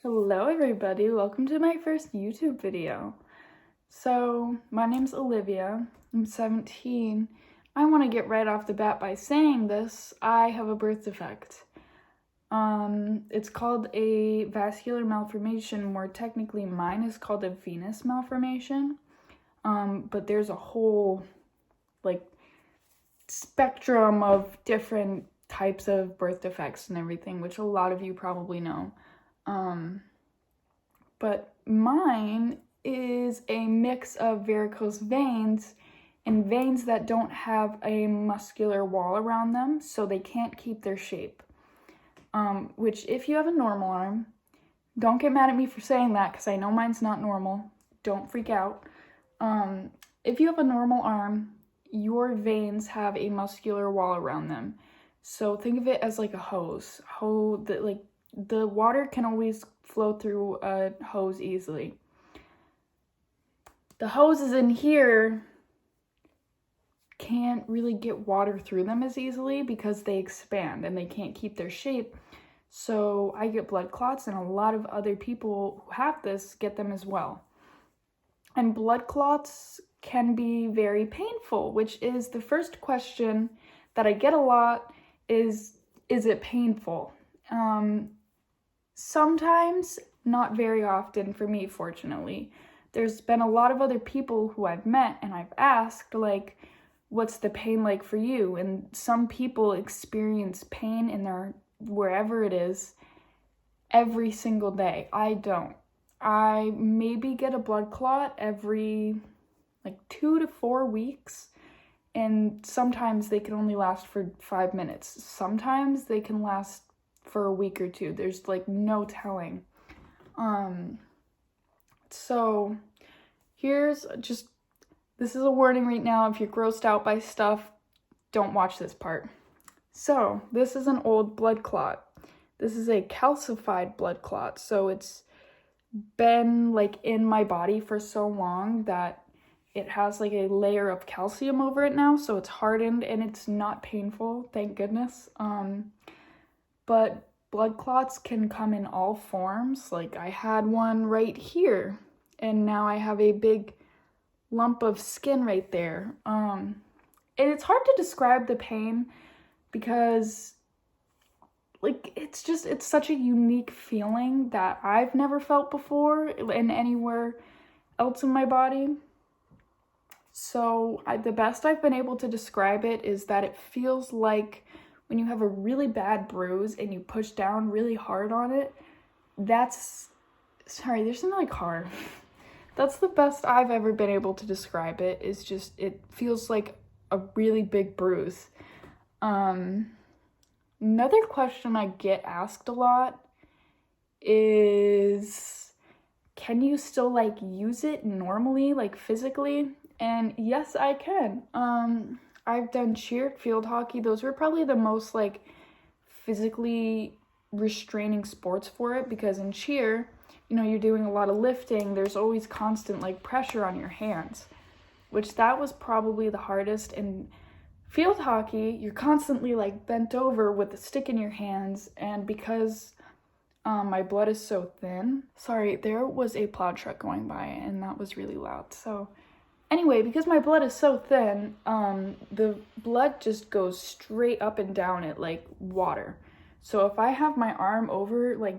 Hello everybody, welcome to my first YouTube video. So, my name's Olivia, I'm 17. I want to get right off the bat by saying this, I have a birth defect. It's called a vascular malformation, more technically mine is called a venous malformation. But there's a whole, spectrum of different types of birth defects and everything, which a lot of you probably know. But mine is a mix of varicose veins and veins that don't have a muscular wall around them, so they can't keep their shape. Which, if you have a normal arm, don't get mad at me for saying that, because I know mine's not normal. Don't freak out. If you have a normal arm, your veins have a muscular wall around them. So think of it as like a hose. The water can always flow through a hose easily. The hoses in here can't really get water through them as easily because they expand and they can't keep their shape. So I get blood clots, and a lot of other people who have this get them as well. And blood clots can be very painful, which is the first question that I get a lot is it painful? Sometimes, not very often for me, fortunately. There's been a lot of other people who I've met and I've asked, like, what's the pain like for you? And some people experience pain in their, wherever it is, every single day. I don't. I maybe get a blood clot every 2 to 4 weeks, and sometimes they can only last for 5 minutes. Sometimes they can last for a week or two. There's no telling. So this is a warning right now. If you're grossed out by stuff, don't watch this part. So this is an old blood clot. This is a calcified blood clot. So it's been in my body for so long that it has a layer of calcium over it now, so it's hardened and it's not painful, thank goodness. But blood clots can come in all forms. I had one right here, and now I have a big lump of skin right there. And it's hard to describe the pain because it's such a unique feeling that I've never felt before in anywhere else in my body. So the best I've been able to describe it is that it feels like when you have a really bad bruise and you push down really hard on it, there's something like hard. That's the best I've ever been able to describe it, is just, it feels like a really big bruise. Another question I get asked a lot is, can you still use it normally, physically? And yes, I can. I've done cheer, field hockey. Those were probably the most physically restraining sports for it, because in cheer, you're doing a lot of lifting. There's always constant pressure on your hands, which that was probably the hardest. In field hockey, you're constantly bent over with a stick in your hands, and because my blood is so thin. Sorry, there was a plow truck going by and that was really loud. So anyway, because my blood is so thin, the blood just goes straight up and down it like water. So if I have my arm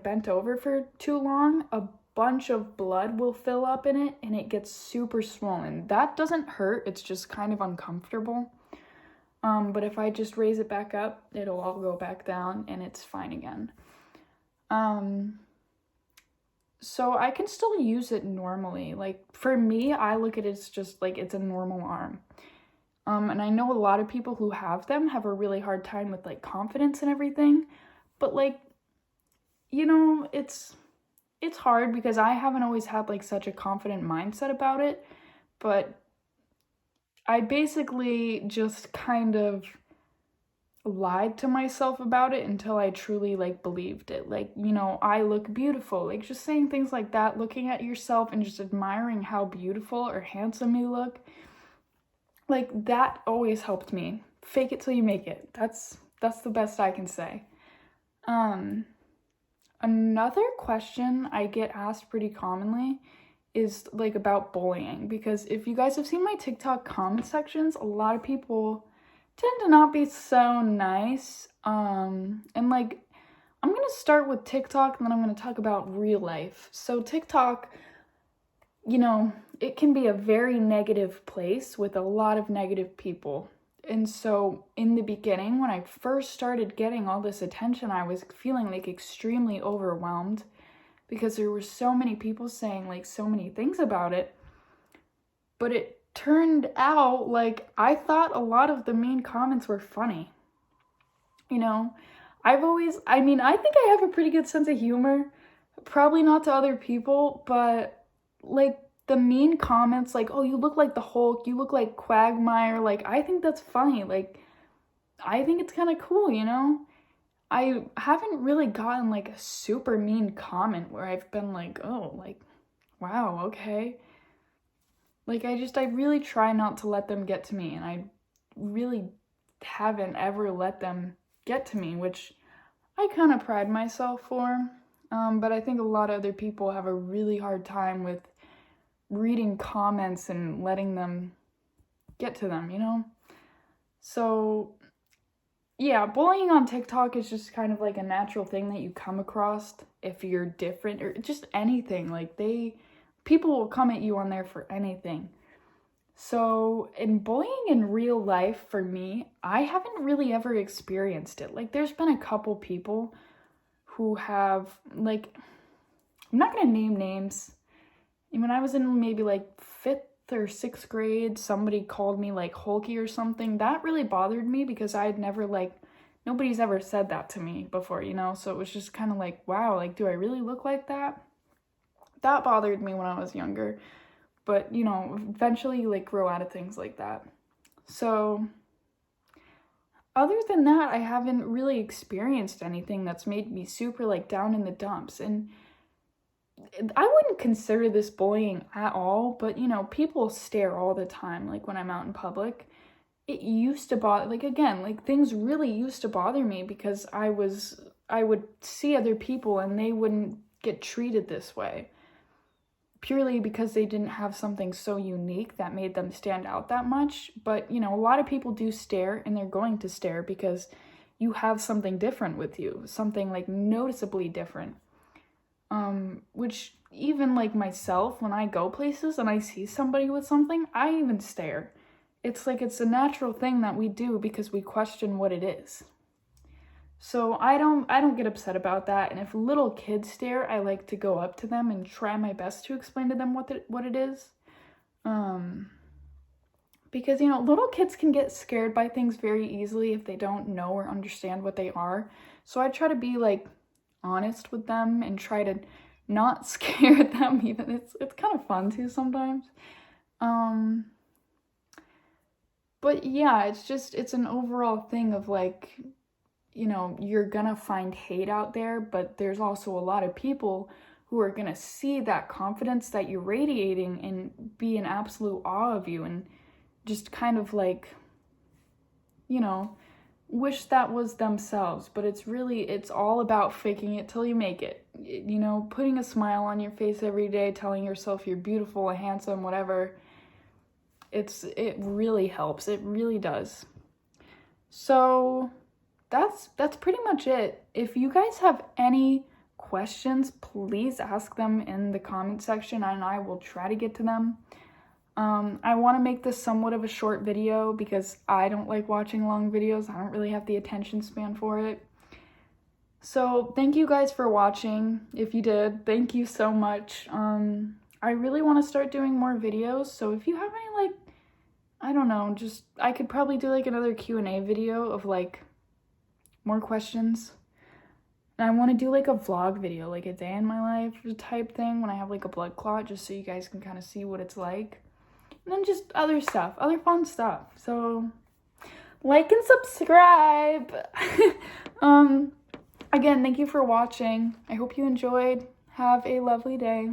bent over for too long, a bunch of blood will fill up in it and it gets super swollen. That doesn't hurt, it's just kind of uncomfortable. But if I just raise it back up, it'll all go back down and it's fine again. So I can still use it normally. For me, I look at it as just it's a normal arm. And I know a lot of people who have them have a really hard time with confidence and everything. But it's hard because I haven't always had such a confident mindset about it. But I basically just kind of lied to myself about it until I truly believed it. I look beautiful. Just saying things like that, looking at yourself and just admiring how beautiful or handsome you look. That always helped me. Fake it till you make it. That's the best I can say. Another question I get asked pretty commonly is like about bullying, because if you guys have seen my TikTok comment sections, a lot of people tend to not be so nice. And like, I'm gonna start with TikTok and then I'm gonna talk about real life. So TikTok, you know, it can be a very negative place with a lot of negative people. And so in the beginning, when I first started getting all this attention, I was feeling like extremely overwhelmed because there were so many people saying like so many things about it. But it turned out like I thought a lot of the mean comments were funny. You know, I think I have a pretty good sense of humor. Probably not to other people, but like the mean comments, like, oh, you look like the Hulk, you look like Quagmire, like, I think that's funny. Like, I think it's kind of cool, you know? I haven't really gotten like a super mean comment where I've been like, oh, like, wow, okay. Like, I really try not to let them get to me, and I really haven't ever let them get to me, which I kind of pride myself for. But I think a lot of other people have a really hard time with reading comments and letting them get to them, you know? So, yeah, bullying on TikTok is just kind of like a natural thing that you come across if you're different or just anything. Like, people will come at you on there for anything. So, in bullying in real life, for me, I haven't really ever experienced it. Like, there's been a couple people who have, like, I'm not gonna name names. When I was in maybe like 5th or 6th grade, somebody called me like hulky or something. That really bothered me because I had never nobody's ever said that to me before, you know? So it was just kind of like, wow, like, do I really look like that? That bothered me when I was younger. But, you know, eventually you like grow out of things like that. So other than that, I haven't really experienced anything that's made me super like down in the dumps. And I wouldn't consider this bullying at all, but you know, people stare all the time, like when I'm out in public. It used to bother, like again, like things really used to bother me because I would see other people and they wouldn't get treated this way. Purely because they didn't have something so unique that made them stand out that much. But, you know, a lot of people do stare, and they're going to stare because you have something different with you, something like noticeably different. Which even like myself, when I go places and I see somebody with something, I even stare. It's like it's a natural thing that we do because we question what it is. So I don't get upset about that. And if little kids stare, I like to go up to them and try my best to explain to them what it is. Because, you know, little kids can get scared by things very easily if they don't know or understand what they are. So I try to be like honest with them and try to not scare them even. It's kind of fun too sometimes. But yeah, it's an overall thing of like, you know, you're gonna find hate out there, but there's also a lot of people who are gonna see that confidence that you're radiating and be in absolute awe of you and just kind of like, you know, wish that was themselves. But it's all about faking it till you make it. You know, putting a smile on your face every day, telling yourself you're beautiful, handsome, whatever. It really helps. It really does. So that's pretty much it. If you guys have any questions, please ask them in the comment section and I will try to get to them. I want to make this somewhat of a short video because I don't like watching long videos. I don't really have the attention span for it. So thank you guys for watching. If you did, thank you so much. I really want to start doing more videos. So if you have any like, I don't know, just I could probably do like another Q&A video of like more questions. And I want to do like a vlog video, like a day in my life type thing when I have like a blood clot, just so you guys can kind of see what it's like. And then just other stuff, other fun stuff. So like and subscribe. Again, thank you for watching. I hope you enjoyed. Have a lovely day.